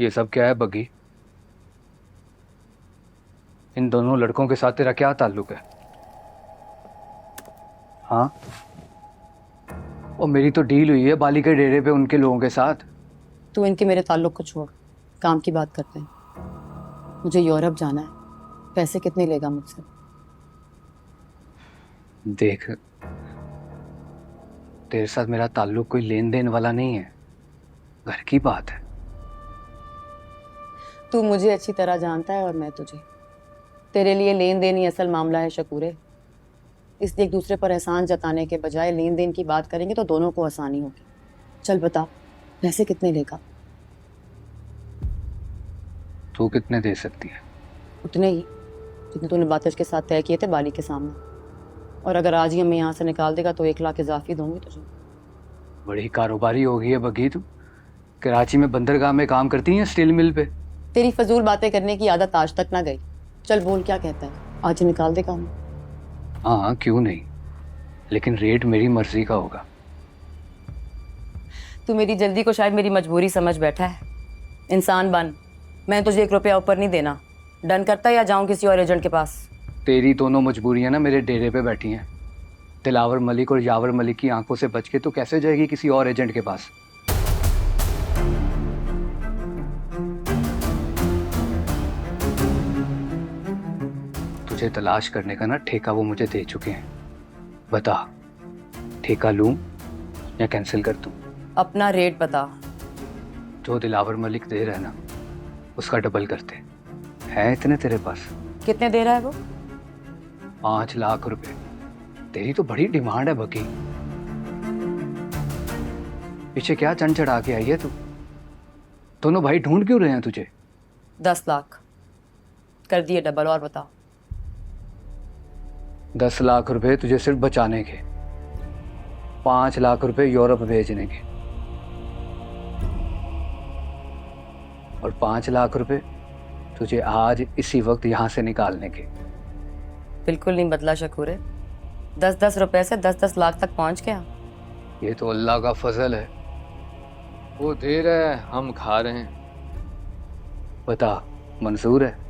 ये सब क्या है बग्गी? इन दोनों लड़कों के साथ तेरा क्या ताल्लुक है? हाँ, और मेरी तो डील हुई है बाली के डेरे पे उनके लोगों के साथ। तू इनके मेरे ताल्लुक को छोड़, काम की बात करते हैं। मुझे यूरोप जाना है, पैसे कितने लेगा मुझसे? देख, तेरे साथ मेरा ताल्लुक कोई लेन देन वाला नहीं है, घर की बात है। तू मुझे अच्छी तरह जानता है और मैं तुझे। तेरे लिए लेन देन ही असल मामला है शकूरे। इसलिए एक दूसरे पर एहसान जताने के बजाय लेन देन की बात करेंगे तो दोनों को आसानी होगी। चल बता, पैसे कितने लेगा? तू कितने दे सकती है? उतने ही जितने तूने बातिश के साथ तय किए थे बाली के सामने। और अगर आज ही हमें यहाँ से निकाल देगा तो 1 लाख इजाफी दूंगी तुझे। बड़ी कारोबारी हो गई है बग्गी तू। कराची में बंदरगाह में काम करती है स्टील मिल पे। तेरी फजूल बातें करने की आदत आज तक ना गई। चल बोल, क्या कहता है? आज ही निकाल देगा हमें? हाँ, क्यों नहीं, लेकिन रेट मेरी मर्जी का होगा। तू मेरी जल्दी को शायद मेरी मजबूरी समझ बैठा है। इंसान बन, मैं तुझे 1 रुपया ऊपर नहीं देना। डन करता या जाऊं किसी और एजेंट के पास? तेरी दोनों मजबूरियां ना मेरे डेरे पे बैठी हैं। दिलावर मलिक और यावर मलिक की आंखों से बच के तो कैसे जाएगी किसी और एजेंट के पास? तुझे तलाश करने का ना ठेका वो मुझे दे चुके हैं। बता, ठेका लूं या कैंसिल कर दूं? अपना रेट बता। जो दिलावर मलिक दे रहा है ना, उसका डबल करते हैं। इतने तेरे पास? कितने दे रहा है वो? 5 लाख रुपए। तेरी तो बड़ी डिमांड है बकी। पीछे क्या चढ़ चढ़ा के आई है तू? दोनों भाई ढूंढ क्यों रहे हैं तुझे? 10 लाख कर दिए डबल। और बता। 10 लाख रुपए तुझे सिर्फ बचाने के, 5 लाख रुपए यूरोप भेजने के, और 5 लाख रुपए तुझे आज इसी वक्त यहां से निकालने के। बिल्कुल नहीं बदला शकूरे। 10-10 रुपए से 10-10 लाख तक पहुंच गया। ये तो अल्लाह का फजल है। वो दे रहा है, हम खा रहे हैं। बता, मंजूर है?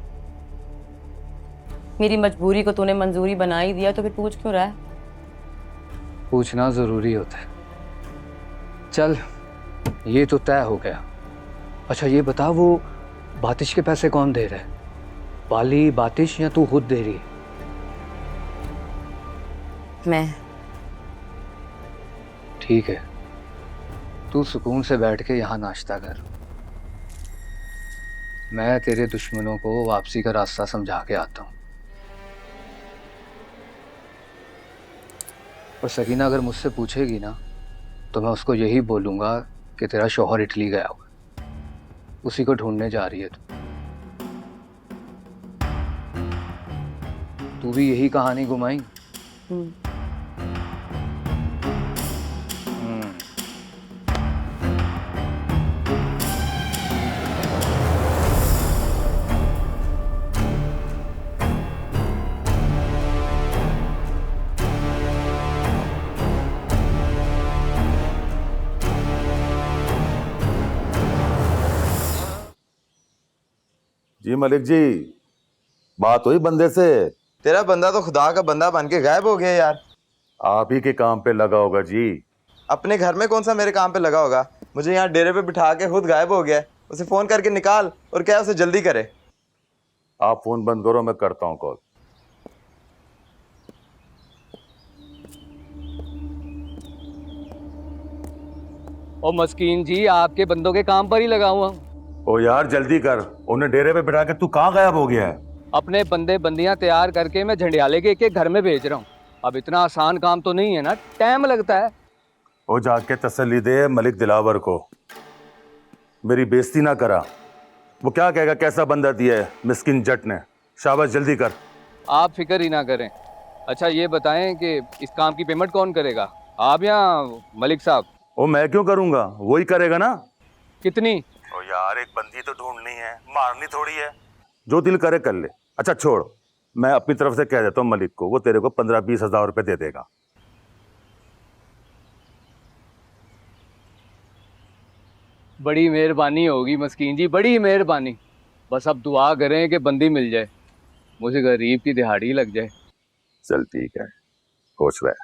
मेरी मजबूरी को तूने मंजूरी बना ही दिया तो फिर पूछ क्यों रहा है? पूछना जरूरी होता है। चल, ये तो तय हो गया। अच्छा ये बता, वो बातिश के पैसे कौन दे रहा है? बाली, बातिश, या तू खुद दे रही है? मैं। ठीक है, तू सुकून से बैठ के यहाँ नाश्ता कर। मैं तेरे दुश्मनों को वापसी का रास्ता समझा के आता हूँ। और सकीना अगर मुझसे पूछेगी ना, तो मैं उसको यही बोलूँगा कि तेरा शौहर इटली गया हुआ, उसी को ढूंढने जा रही है तू भी यही कहानी घुमाई? जी मलिक जी, बात हुई बंदे से? तेरा बंदा तो खुदा का बंदा बन के गायब हो गया यार। आप ही के काम पे लगा होगा जी। अपने घर में कौन सा मेरे काम पे लगा होगा? मुझे यहाँ डेरे पे बिठा के खुद गायब हो गया है। उसे फोन करके निकाल और क्या उसे जल्दी करे। आप फोन बंद करो, मैं करता हूँ कॉल। ओ मस्कीन जी, आपके बंदों के काम पर ही लगा हुआ हूँ। ओ यार जल्दी कर, उन्हें डेरे पे बिठा के तू कहाँ गायब हो गया है? अपने बंदे बंदियां तैयार करके मैं झंडियाले के एक घर में भेज रहा हूँ। अब इतना आसान काम तो नहीं है ना, टाइम लगता है। ओ जाके तसल्ली दे मलिक दिलावर को, मेरी बेइज्जती ना करा। वो क्या कहेगा कैसा बंदा दिया है मिस्किन जट ने। शाबाश जल्दी कर। आप फिक्र ही ना करें। अच्छा ये बताएं कि इस काम की पेमेंट कौन करेगा, आप या मलिक साहब? ओ मैं क्यों करूंगा, वही करेगा ना। कितनी? ओ यार एक बंदी तो ढूंढनी है, मारनी थोड़ी है। जो दिल करे कर ले। अच्छा छोड़, मैं अपनी तरफ से कह देता हूँ मलिक को, वो तेरे को 15-20 हजार रुपए दे देगा। बड़ी मेहरबानी होगी मस्कीन जी, बड़ी मेहरबानी। बस अब दुआ करें कि बंदी मिल जाए, मुझे गरीब की दिहाड़ी लग जाए। चल ठीक है, खुश रह।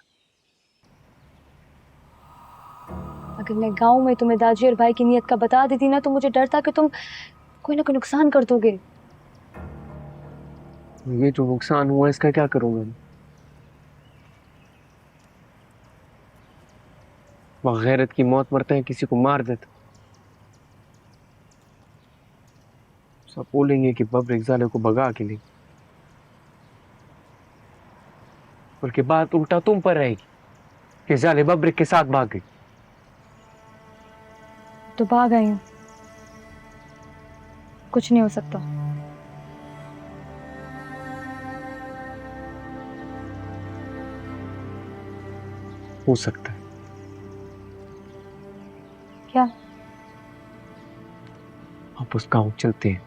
अगर मैं गांव में तुम्हें दाजी और भाई की नीयत का बता देती ना, तो मुझे डर था कि तुम कोई ना कोई नुकसान कर दोगे। ये जो नुकसान हुआ इसका क्या करूंगा मैं? गैरत की मौत मरते हैं, किसी को मार देता। सब बोलेंगे कि बब्र एक जाले को भगा के ले, बल्कि बात उल्टा तुम पर रहेगी कि जाले बब्र के साथ भाग गई। तो भाग आई हूं, कुछ नहीं हो सकता। हो सकता है। क्या? आप उस गांव चलते हैं।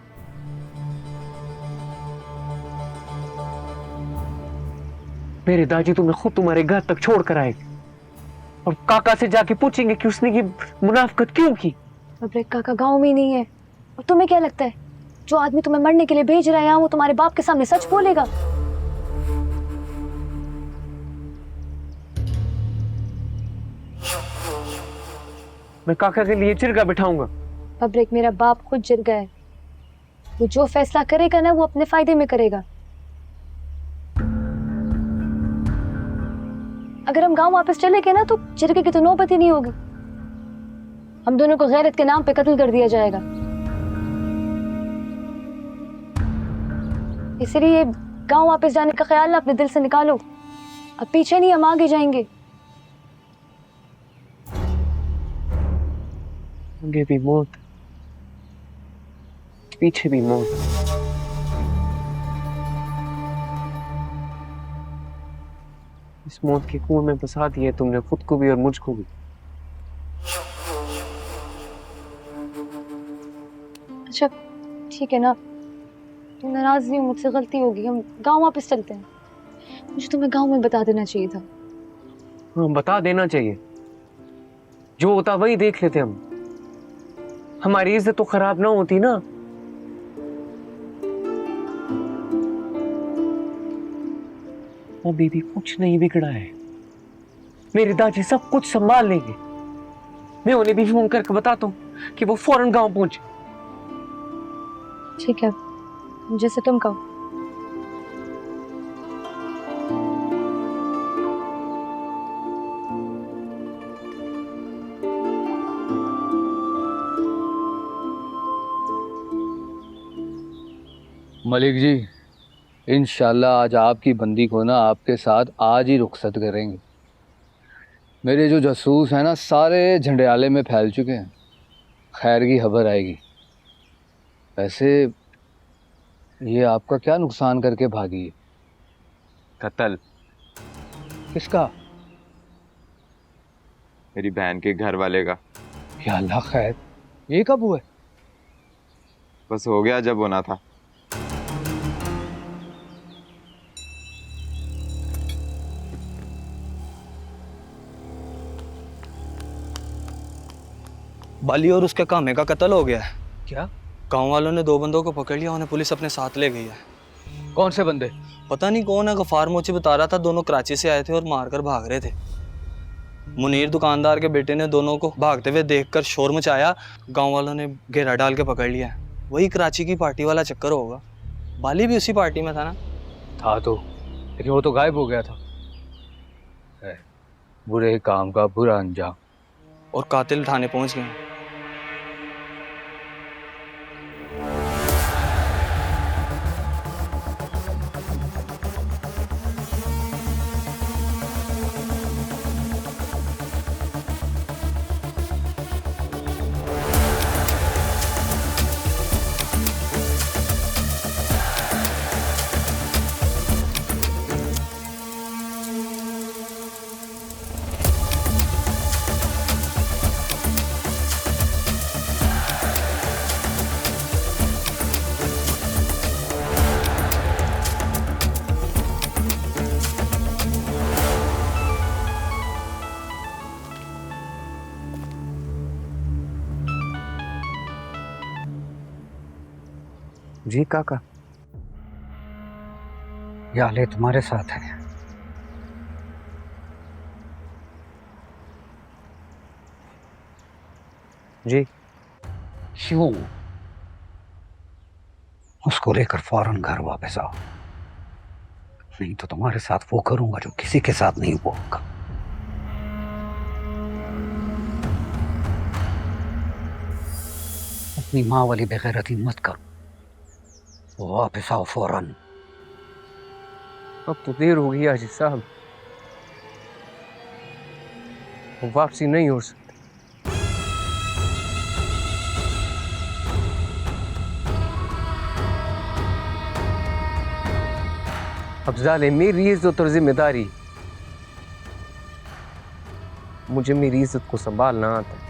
मेरे दादी तुम्हें खुद तुम्हारे घर तक छोड़ कर आएगी और काका से जाके पूछेंगे कि उसने की मुनाफकत क्यों की। बब्र काका गांव में ही नहीं है। और तुम्हें क्या लगता है, जो आदमी तुम्हें मरने के लिए भेज रहा है यहाँ, वो तुम्हारे बाप के सामने सच बोलेगा? मैं काका के लिए चिरगा बिठाऊंगा। बब्र मेरा बाप खुद जिर गया है। वो जो फैसला करेगा ना, वो अपने फायदे में करेगा। अगर हम गांव वापस चले गए ना, तो जिरगे की तो नौबत ही नहीं होगी। हम दोनों को गैरत के नाम पे कत्ल कर दिया जाएगा। इसलिए गांव वापस जाने का ख्याल ना अपने दिल से निकालो। अब पीछे नहीं, हम आगे जाएंगे। आगे भी मौत, पीछे भी मौत। इस मौत के कुएं में फंसा दिया तुमने खुद को भी और मुझको भी। अच्छा ठीक है ना, तुम नाराज नहीं हो, मुझसे गलती होगी। हम गांव वापस चलते हैं। मुझे तुम्हें गांव में बता देना चाहिए था। हाँ, बता देना चाहिए। जो होता वही देख लेते हम। हमारी इज्जत तो खराब ना होती ना। अभी भी कुछ नहीं बिगड़ा है। मेरे दादी सब कुछ संभाल लेंगे। मैं उन्हें भी फोन करके बताता हूँ कि वो फौरन गांव पहुंचे। ठीक है, जैसे तुम कहो। मलिक जी, इंशाल्लाह आज आपकी बंदी को ना आपके साथ आज ही रुखसत करेंगे। मेरे जो जासूस हैं ना, सारे झंडियाले में फैल चुके हैं। खैर की खबर आएगी। वैसे ये आपका क्या नुकसान करके भागी है? कत्ल। किसका? मेरी बहन के घर वाले का। या अल्लाह, खैर ये कब हुआ? बस हो गया जब होना था। बाली और उसके कामे का कत्ल हो गया है। क्या? गांव वालों ने 2 बंदों को पकड़ लिया, उन्हें पुलिस अपने साथ ले गई है। कौन से बंदे? पता नहीं कौन है, गफार मोची बता रहा था। दोनों कराची से आए थे और मारकर भाग रहे थे। मुनीर दुकानदार के बेटे ने दोनों को भागते हुए देखकर शोर मचाया। गांव वालों ने घेरा डाल के पकड़ लिया। वही कराची की पार्टी वाला चक्कर होगा। बाली भी उसी पार्टी में था ना? था तो, लेकिन वो तो गायब हो गया था। बुरे काम का बुरा अंजाम। और कातिल थाने पहुंच गए। जी काका, ये आले तुम्हारे साथ है। जी। क्यों? उसको लेकर फौरन घर वापस आओ, नहीं तो तुम्हारे साथ वो करूंगा जो किसी के साथ नहीं हुआ होगा। अपनी माँ वाली बेगैरती मत करो, वापस आओ फौरन। अब तो देर हो गई हाजी साहब, वापसी नहीं हो सकती। अफजाल है मेरी इज्जत और जिम्मेदारी, मुझे मेरी इज्जत को संभालना आता है।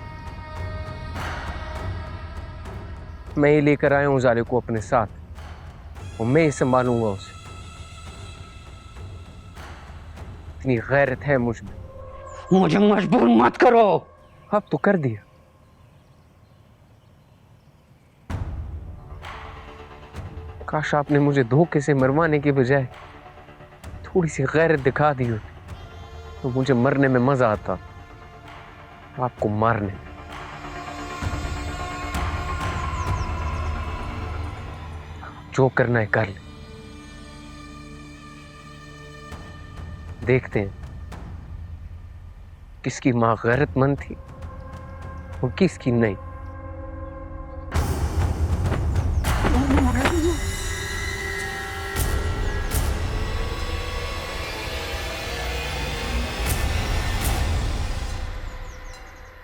मैं ही लेकर आया हूं जाले को अपने साथ और मैं ही संभालूंगा उसे। इतनी गैरत है मुझ में। मुझे मजबूर मत करो। अब तो कर दिया। काश आपने मुझे धोखे से मरवाने के बजाय थोड़ी सी गैरत दिखा दी होती तो मुझे मरने में मजा आता, आपको मारने में। जो करना है कर ले, देखते हैं किसकी मां गैरतमंद थी और किसकी नहीं।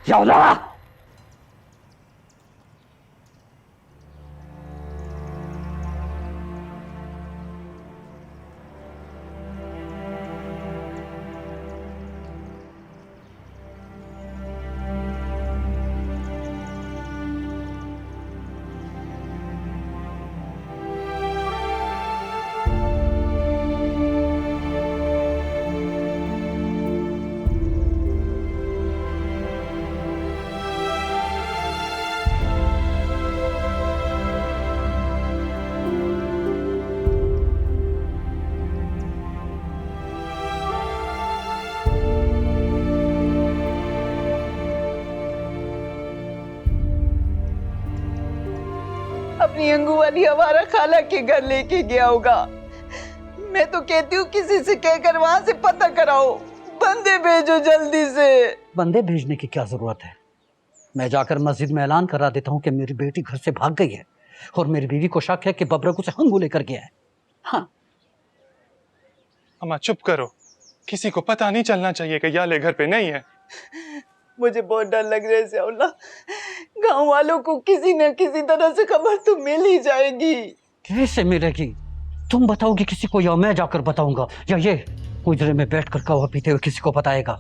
याला! अपनी अंगू वाली हमारा खाला के घर लेके गया होगा। मैं तो कहती हूँ किसी से कहकर वहां से पता कराओ, बंदे भेजो जल्दी से। बंदे भेजने की क्या जरूरत है? मैं जाकर मस्जिद में ऐलान करा देता हूँ कि मेरी बेटी घर से भाग गई है और मेरी बीवी को शक है कि बबरक उसे हंगू लेकर गया है। हाँ। अम्मा चुप करो, किसी को पता नहीं चलना चाहिए कि याले घर पे नहीं है। मुझे बहुत डर लग रहा है सौला, गांव वालों को किसी न किसी तरह से खबर तो मिल ही जाएगी। कैसे मिलेगी? तुम बताओगी किसी को या मैं जाकर बताऊंगा, या ये उजरे में बैठकर कहवा पीते हुए किसी को बताएगा?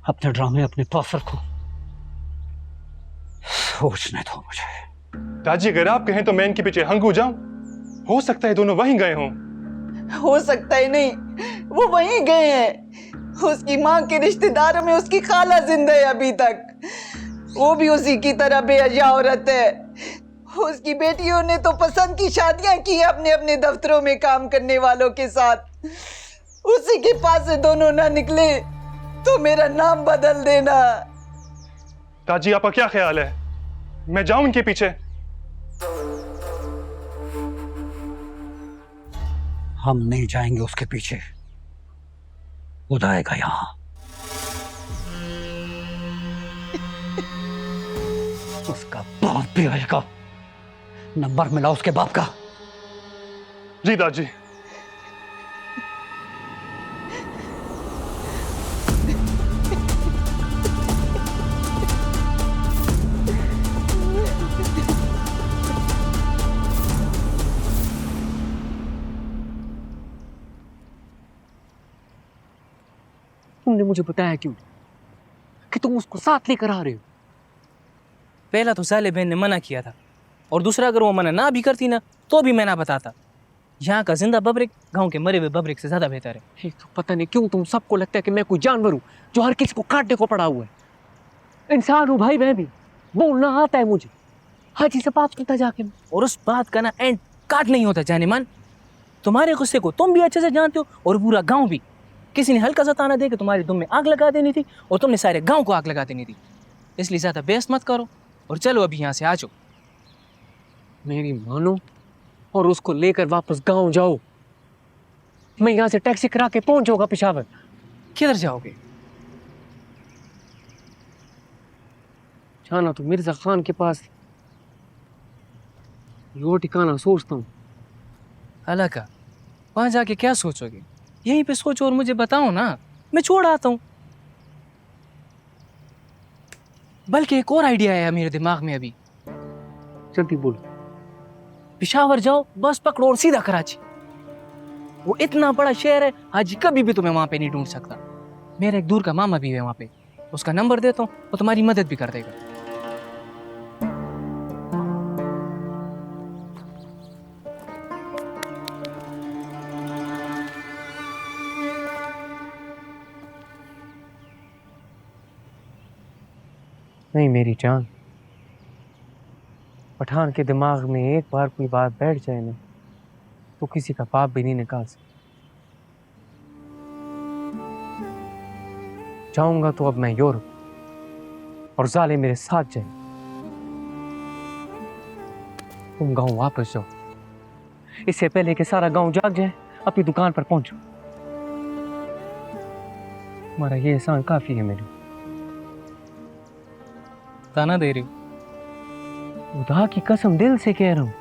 अपने ड्रामे अपने पास रखो, सोचने दो मुझे। दादी अगर आप कहें तो मैं इनके पीछे हंगू जाऊं? हो सकता है दोनों वहीं गए हों। हो सकता है नहीं, वो वहीं गए हैं। उसकी माँ के रिश्तेदारों में उसकी खाला जिंदा है अभी तक, वो भी उसी की तरह बेहया औरत है। उसकी बेटियों ने तो पसंद की शादियां की है अपने अपने दफ्तरों में काम करने वालों के साथ। उसी के पास से दोनों ना निकले तो मेरा नाम बदल देना। दादी आपका क्या ख्याल है, मैं जाऊं इनके पीछे? हम नहीं जाएंगे उसके पीछे, वो आएगा यहां। उसका बाप भी आएगा, नंबर मिला उसके बाप का। जी दादी। तुमने मुझे बताया क्यों कि तुम उसको साथ लेकर आ रहे हो? पहला तो साले बहन ने मना किया था, और दूसरा अगर वो मना ना भी करती ना तो भी मैं ना बताता। यहाँ का जिंदा बबरिक गांव के मरे हुए बबरिक से ज्यादा बेहतर है। ये तो पता नहीं क्यों तुम सबको लगता है कि मैं कोई जानवर हूँ जो हर किसी को काटने को पड़ा हुआ है। इंसान हूँ भाई मैं भी, बोलना आता है मुझे। हाजी से बात करता जाके मैं। और उस बात का ना एंड काट नहीं होता जाने मन। तुम्हारे गुस्से को तुम भी अच्छे से जानते हो और पूरा गांव भी। किसी ने हल्का सा ताना दे के तुम्हारी दुम में आग लगा देनी थी और तुमने सारे गांव को आग लगा देनी थी। इसलिए ज्यादा बहस मत करो और चलो अभी यहाँ से आ जाओ। मेरी मानो और उसको लेकर वापस गांव जाओ। मैं यहाँ से टैक्सी करा के पहुंचूंगा पेशावर। किधर जाओगे? जाना तो मिर्जा खान के पास। यो ठिकाना सोचता हूँ। अल्लाह का, वहां जाके क्या सोचोगे? यहीं पे सोचो और मुझे बताओ ना, मैं छोड़ आता हूँ। बल्कि एक और आइडिया आया मेरे दिमाग में अभी। जल्दी बोलो। पेशावर जाओ, बस पकड़ो और सीधा कराची। वो इतना बड़ा शहर है, हाजी कभी भी तुम्हें वहां पे नहीं ढूंढ सकता। मेरा एक दूर का मामा भी है वहां पे, उसका नंबर देता हूँ, वो तुम्हारी मदद भी कर देगा। नहीं मेरी जान, पठान के दिमाग में एक बार कोई बात बैठ जाए ना तो किसी का पाप भी नहीं निकाल सकता। जाऊंगा तो अब मैं यूरोप और जाले मेरे साथ जाए। तुम गांव वापस जाओ, इससे पहले कि सारा गांव जाग जाए। अपनी दुकान पर पहुंचो। तुम्हारा ये एहसान काफी है मेरे। ताना दे रही हो? खुदा की कसम दिल से कह रहा हूं,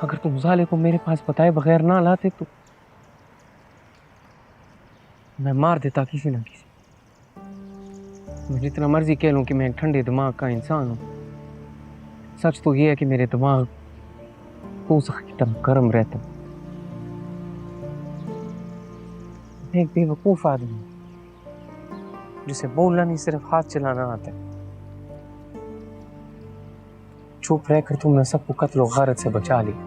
अगर तुम जाले को मेरे पास बताए बगैर ना लाते तो मैं मार देता किसी ना किसी। मैं जितना मर्जी कह लूं कि मैं एक ठंडे दिमाग का इंसान हूं, सच तो ये है कि मेरे दिमाग तोज़ख की तरह गर्म रहता। मैं एक बेवकूफ आदमी हूं जिसे बोलना नहीं सिर्फ हाथ चलाना आता है। चुप रहकर तुमने सबको कत्ल और गारत से बचा लिया।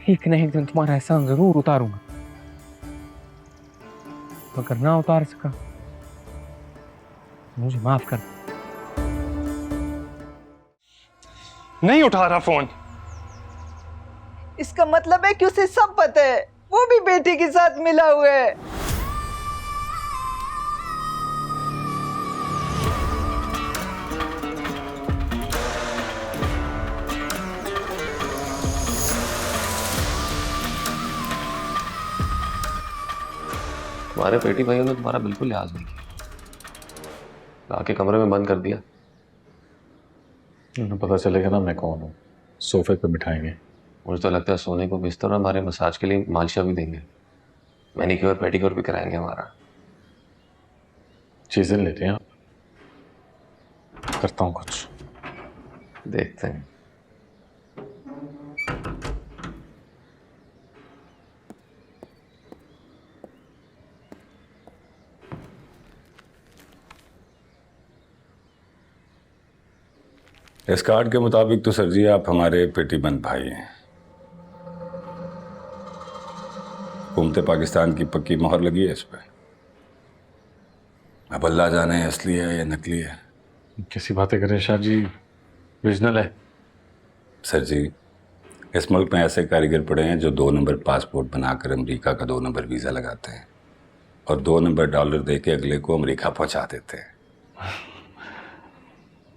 एक न एक दिन तुम्हारा एहसान जरूर उतारूंगा। अगर ना उतार सका मुझे माफ कर। नहीं उठा रहा फोन। इसका मतलब है कि उसे सब पता है, वो भी बेटी के साथ मिला हुआ है। तुम्हारे बेटी भाइयों ने तुम्हारा बिल्कुल लिहाज नहीं किया, आके कमरे में बंद कर दिया। उन्हें पता चलेगा ना मैं कौन हूँ, सोफे पे बिठाएंगे। मुझे तो लगता है सोने को बिस्तर और हमारे मसाज के लिए मालिशा भी देंगे, मैनिक्योर पेडिक्योर भी कराएंगे हमारा। चीजें लेते हैं आप, करता हूँ कुछ, देखते हैं। इस कार्ड के मुताबिक तो सर जी आप हमारे पेटीबंद भाई हैं। हुकूमत पाकिस्तान की पक्की मोहर लगी है इस पर। अब अल्लाह जाने असली है या नकली है। कैसी बातें करें शाह जी, ओरिजिनल है। सर जी, इस मुल्क में ऐसे कारीगर पड़े हैं जो 2 नंबर पासपोर्ट बनाकर अमेरिका का 2 नंबर वीज़ा लगाते हैं और 2 नंबर डॉलर दे के अगले को अमेरिका पहुंचा देते हैं।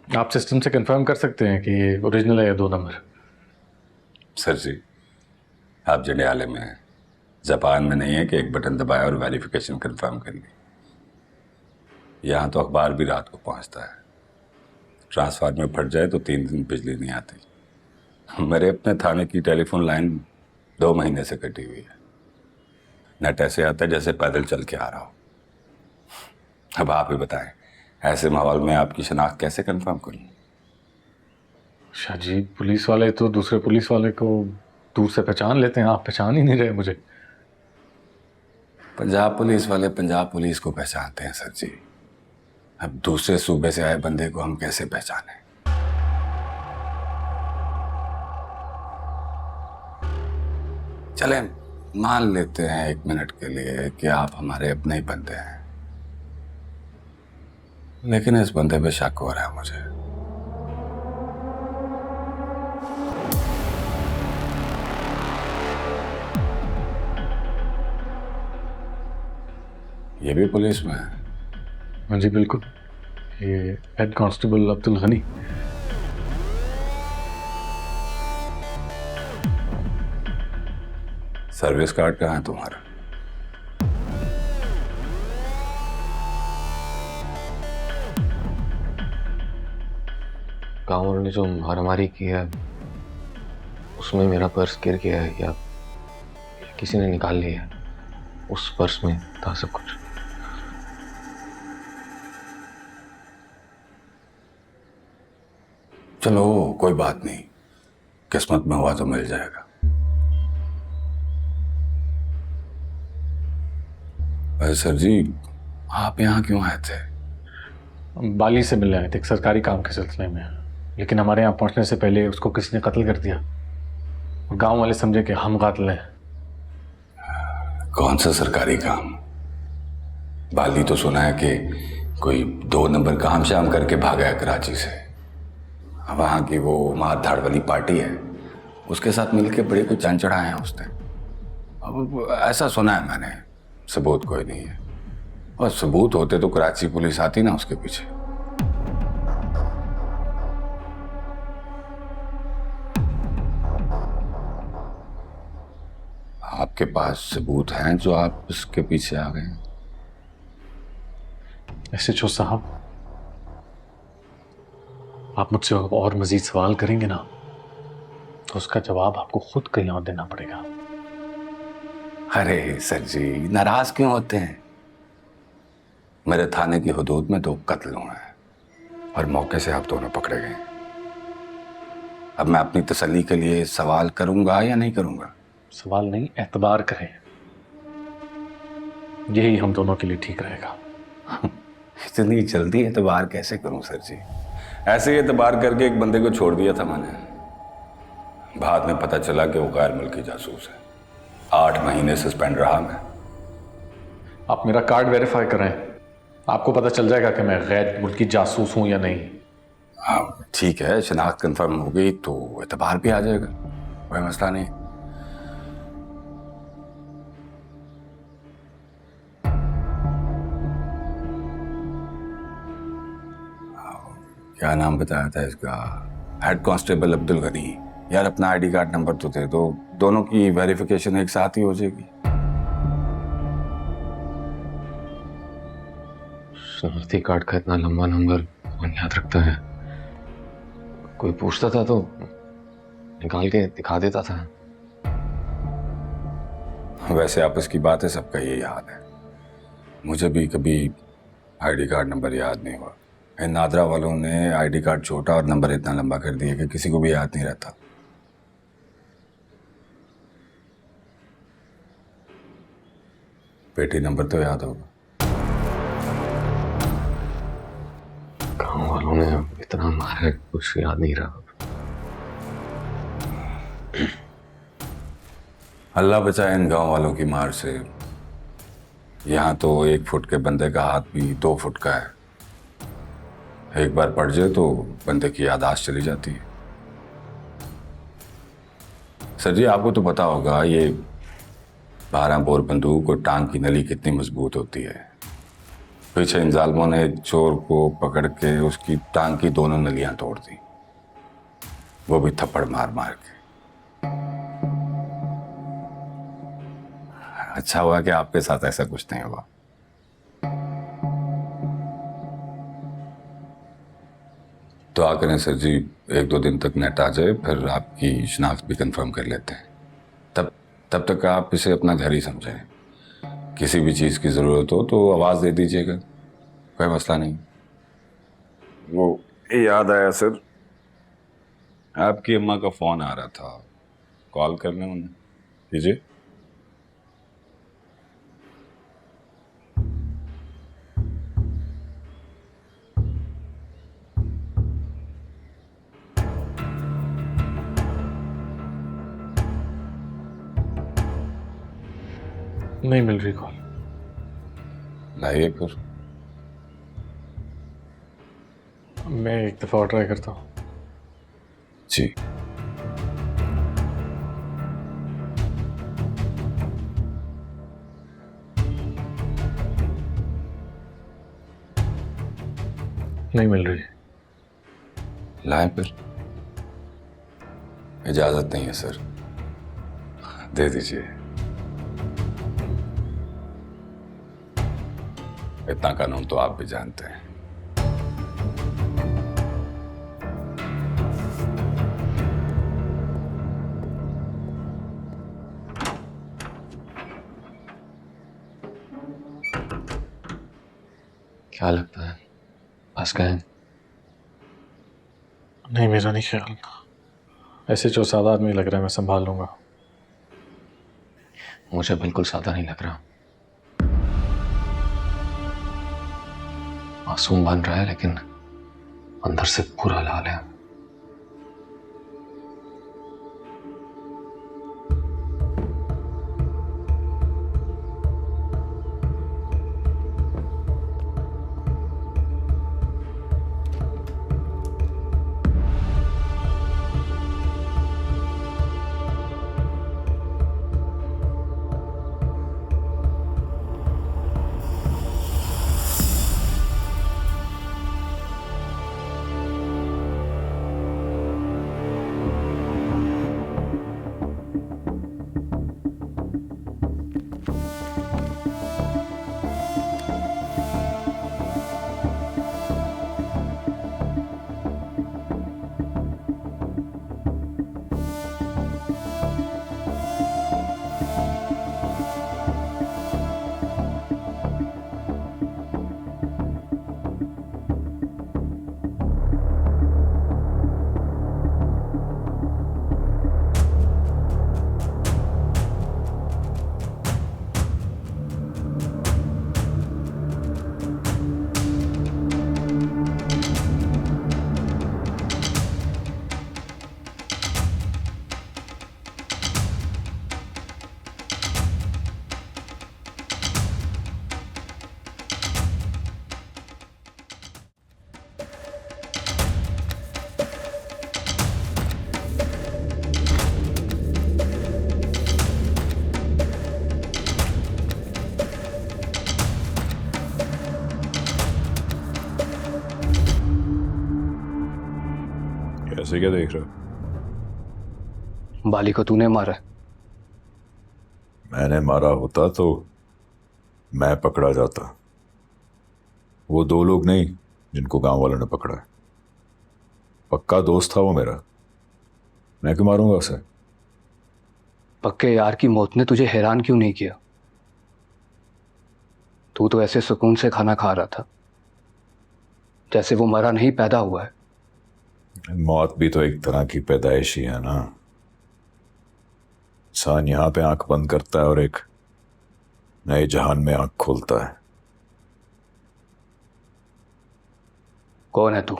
आप सिस्टम से कंफर्म कर सकते हैं कि ये ओरिजिनल है या 2 नंबर? सर जी, आप जंडियाले में हैं, जापान में नहीं है कि एक बटन दबाया और वेरिफिकेशन कंफर्म कर ली। यहाँ तो अखबार भी रात को पहुँचता है, ट्रांसफार्मर फट जाए तो 3 दिन बिजली नहीं आती। मेरे अपने थाने की टेलीफोन लाइन 2 महीने से कटी हुई है, नेट ऐसे आता है जैसे पैदल चल के आ रहा हो। अब आप ही बताएं, ऐसे माहौल में आपकी शनाख्त कैसे कंफर्म करूं? शाह जी, पुलिस वाले तो दूसरे पुलिस वाले को दूर से पहचान लेते हैं, आप पहचान ही नहीं रहे मुझे। पंजाब पुलिस वाले पंजाब पुलिस को पहचानते हैं सर जी, अब दूसरे सूबे से आए बंदे को हम कैसे पहचानें? चले मान लेते हैं 1 मिनट के लिए कि आप हमारे अपने ही बंदे हैं, लेकिन इस बंदे पे शक हो रहा है मुझे। ये भी पुलिस में है? हाँ जी बिल्कुल, ये head constable Abdul Gani. Service card कहाँ है तुम्हारा? गाँव वालों ने जो मारामारी की है उसमें मेरा पर्स गिर गया है या किसी ने निकाल लिया है। उस पर्स में था सब कुछ। चलो कोई बात नहीं, किस्मत में हुआ तो मिल जाएगा। अरे सर जी, आप यहाँ क्यों आए थे? हम बाली से मिलने आए थे एक सरकारी काम के सिलसिले में, लेकिन हमारे यहाँ पहुंचने से पहले उसको किसी ने कत्ल कर दिया और गांव वाले समझे कि हम कातिल हैं। कौन सा सरकारी काम? बाली तो सुना है कि कोई 2 नंबर काम शाम करके भागा है कराची से। वहाँ की वो मार धाड़ वाली पार्टी है, उसके साथ मिलके बड़े कुछ जान चढ़ाए हैं उसने। अब ऐसा सुना है मैंने, सबूत कोई नहीं है। और सबूत होते तो कराची पुलिस आती ना उसके पीछे। आपके पास सबूत हैं जो आप उसके पीछे आ गए हैं? SHO साहब, आप मुझसे और मजीद सवाल करेंगे ना तो उसका जवाब आपको खुद कहीं और देना पड़ेगा। अरे सर जी, नाराज क्यों होते हैं? मेरे थाने की हुदूद में 2 कत्ल हुए हैं और मौके से आप दोनों पकड़े गए। अब मैं अपनी तसल्ली के लिए सवाल करूंगा या नहीं करूंगा? सवाल नहीं, एतबार करें, यही हम दोनों के लिए ठीक रहेगा। इतनी जल्दी एतबार कैसे करूं सर जी? ऐसे ही एतबार करके एक बंदे को छोड़ दिया था मैंने, बाद में पता चला कि वो गैर मुल्की जासूस है। 8 महीने सस्पेंड रहा मैं। आप मेरा कार्ड वेरीफाई करें, आपको पता चल जाएगा कि मैं गैर मुल्की जासूस हूं या नहीं। हाँ ठीक है, शनाख्त कंफर्म हो गई तो एतबार भी आ जाएगा, कोई मसला नहीं। क्या नाम बताया था इसका? Head constable Abdul Gani. यार अपना आईडी कार्ड नंबर तो दे दो, दोनों की वेरिफिकेशन एक साथ ही हो जाएगी। शनाख्ती कार्ड का इतना लंबा नंबर कौन याद रखता है? कोई पूछता था तो निकाल के दिखा देता था। वैसे आपस की बात है, सबका यही हाल है। मुझे भी कभी आईडी कार्ड नंबर याद नहीं हुआ। इन नादरा वालों ने आईडी कार्ड छोटा और नंबर इतना लंबा कर दिया कि किसी को भी याद नहीं रहता। पेटी नंबर तो याद होगा। गांव वालों ने इतना मारा है, कुछ याद नहीं रहा। अल्लाह बचाए इन गांव वालों की मार से। यहाँ तो 1 फुट के बंदे का हाथ भी 2 फुट का है। एक बार पड़ जाए तो बंदे की याददाश्त चली जाती है। सर जी आपको तो पता होगा ये 12 बोर बंदूक और टांग की नली कितनी मजबूत होती है। पीछे इन जालमों ने चोर को पकड़ के उसकी टांग की दोनों नलियां तोड़ दी, वो भी थप्पड़ मार मार के। अच्छा हुआ कि आपके साथ ऐसा कुछ नहीं हुआ। दुआ करें सर जी 1-2 दिन तक नेट आ जाए, फिर आपकी शनाख्त भी कंफर्म कर लेते हैं। तब तक आप इसे अपना घर ही समझें। किसी भी चीज़ की ज़रूरत हो तो आवाज़ दे दीजिएगा, कोई मसला नहीं। वो याद आया सर, आपकी अम्मा का फ़ोन आ रहा था, कॉल करने उन्हें कीजिए। नहीं मिल रही कॉल। लाइए फिर। मैं एक दफ़ा और ट्राई करता हूँ। जी। नहीं मिल रही। लाए फिर। इजाजत नहीं है सर, दे दीजिए। इतना कानून तो आप भी जानते हैं। क्या लगता है फंस गए? नहीं, मेरा नहीं ख्याल। ऐसे जो सादा आदमी लग रहा है, मैं संभाल लूंगा। मुझे बिल्कुल सादा नहीं लग रहा। मासूम बन रहा है लेकिन अंदर से पूरा लाल है। ऐसे क्या देख रहे हो? बाली को तूने मारा? मैंने मारा होता तो मैं पकड़ा जाता, वो दो लोग नहीं जिनको गांव वालों ने पकड़ा है। पक्का दोस्त था वो मेरा, मैं क्यों मारूंगा उसे? पक्के यार की मौत ने तुझे हैरान क्यों नहीं किया? तू तो ऐसे सुकून से खाना खा रहा था जैसे वो मरा नहीं, पैदा हुआ है। मौत भी तो एक तरह की पैदाइश ही है ना। इंसान यहां पे आंख बंद करता है और एक नए जहान में आंख खोलता है। कौन है तू?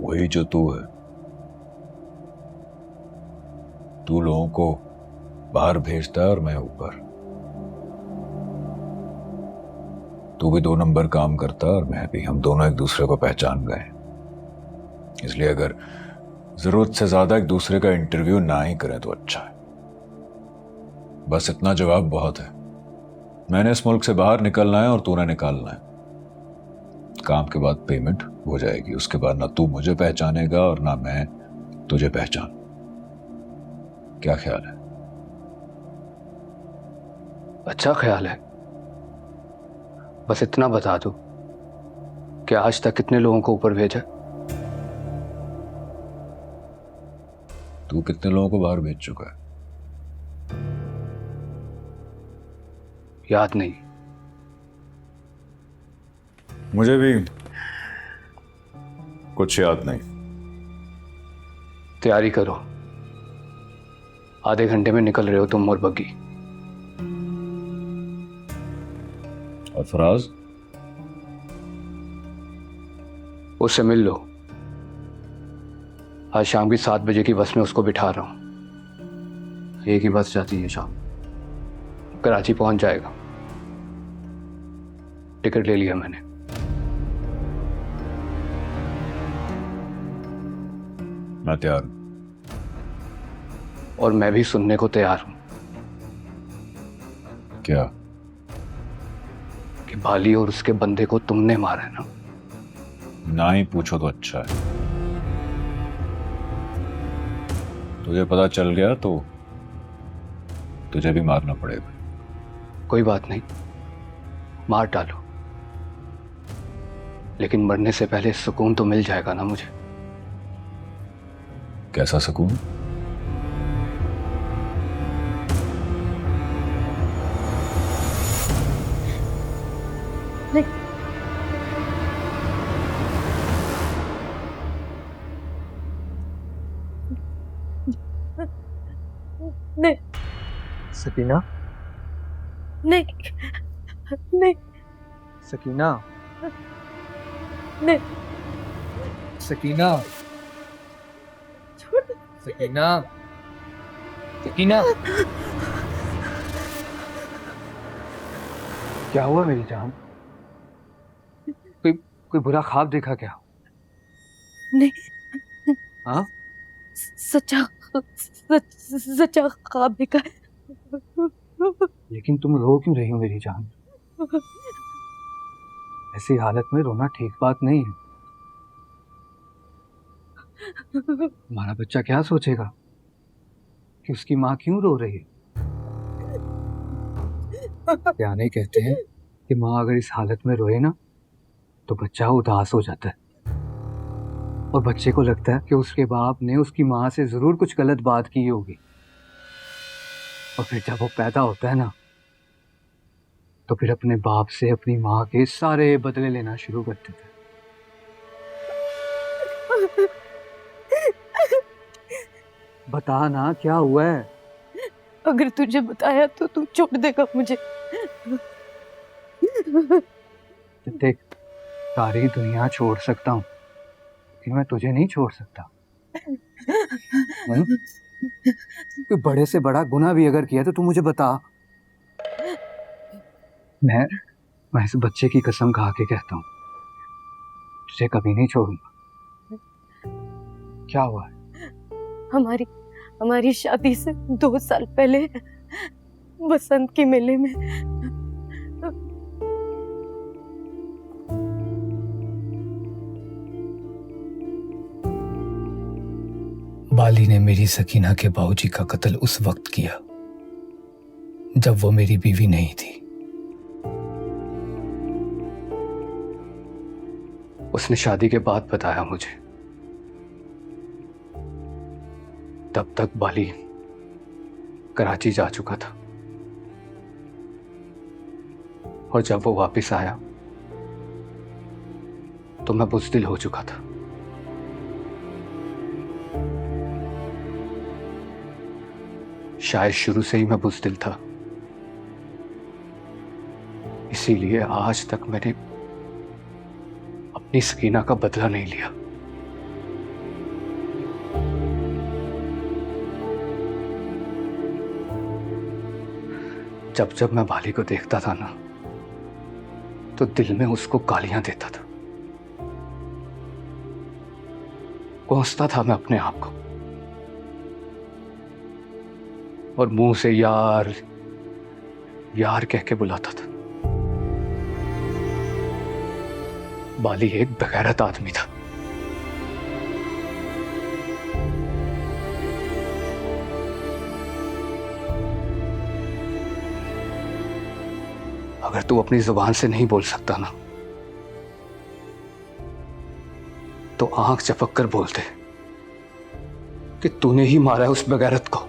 वही जो तू है। तू लोगों को बाहर भेजता है और मैं ऊपर। तू भी 2 नंबर काम करता है और मैं भी। हम दोनों एक दूसरे को पहचान गए, इसलिए अगर जरूरत से ज्यादा एक दूसरे का इंटरव्यू ना ही करें तो अच्छा है। बस इतना जवाब बहुत है। मैंने इस मुल्क से बाहर निकलना है और तूने निकालना है। काम के बाद पेमेंट हो जाएगी, उसके बाद ना तू मुझे पहचानेगा और ना मैं तुझे पहचान। क्या ख्याल है? अच्छा ख्याल है। बस इतना बता दो कि आज तक कितने लोगों को ऊपर भेजा? तू कितने लोगों को बाहर भेज चुका है? याद नहीं। मुझे भी कुछ याद नहीं। तैयारी करो, आधे घंटे में निकल रहे हो तुम और बग्गी। और फराज? उससे मिल लो। आज शाम की 7 बजे की बस में उसको बिठा रहा हूं। एक ही बस जाती है शाम, कराची पहुंच जाएगा। टिकट ले लिया मैंने। मैं तैयार हूं। और मैं भी सुनने को तैयार हूं क्या? कि बाली और उसके बंदे को तुमने मारा है ना? ना ही पूछो तो अच्छा है। तुझे पता चल गया तो तुझे भी मारना पड़ेगा। कोई बात नहीं, मार डालो, लेकिन मरने से पहले सुकून तो मिल जाएगा ना मुझे। कैसा सुकून? नहीं सकीना, नहीं नहीं सकीना, नहीं, सकीना, सकीना, सकीना। क्या हुआ मेरी जान? कोई बुरा ख्वाब देखा क्या? नहीं। हाँ? सच्चा ख्वाब देखा है। लेकिन तुम रो क्यों रही हो मेरी जान? ऐसी हालत में रोना ठीक बात नहीं है। हमारा बच्चा क्या सोचेगा कि उसकी माँ क्यों रो रही है? सियाने कहते हैं कि माँ अगर इस हालत में रोए ना तो बच्चा उदास हो जाता है, और बच्चे को लगता है कि उसके बाप ने उसकी माँ से जरूर कुछ गलत बात की होगी। और फिर जब वो पैदा होता है ना तो फिर अपने बाप से अपनी माँ के सारे बदले लेना शुरू कर देता है। बता ना क्या हुआ है? अगर तुझे बताया तो तू छोड़ देगा मुझे। देख, सारी दुनिया छोड़ सकता हूँ लेकिन मैं तुझे नहीं छोड़ सकता। कोई बड़े से बड़ा गुनाह भी अगर किया तो तू मुझे बता। मैं इस बच्चे की कसम खा के कहता हूँ तुझे कभी नहीं छोड़ूंगा। क्या हुआ है? हमारी शादी से 2 साल पहले बसंत के मेले में बाली ने मेरी सकीना के बाबूजी का कत्ल उस वक्त किया जब वो मेरी बीवी नहीं थी। उसने शादी के बाद बताया मुझे। तब तक बाली कराची जा चुका था, और जब वो वापस आया तो मैं बुज़दिल हो चुका था। शायद शुरू से ही मैं बुज़दिल था, इसीलिए आज तक मैंने अपनी सकीना का बदला नहीं लिया। जब जब मैं बाली को देखता था ना तो दिल में उसको गालियां देता था, कोसता था मैं अपने आप को, और मुंह से यार यार कह के बुलाता था। बाली एक बेगैरत आदमी था। अगर तू अपनी जुबान से नहीं बोल सकता ना तो आंख चपक कर बोल दे कि तूने ही मारा है उस बेगैरत को।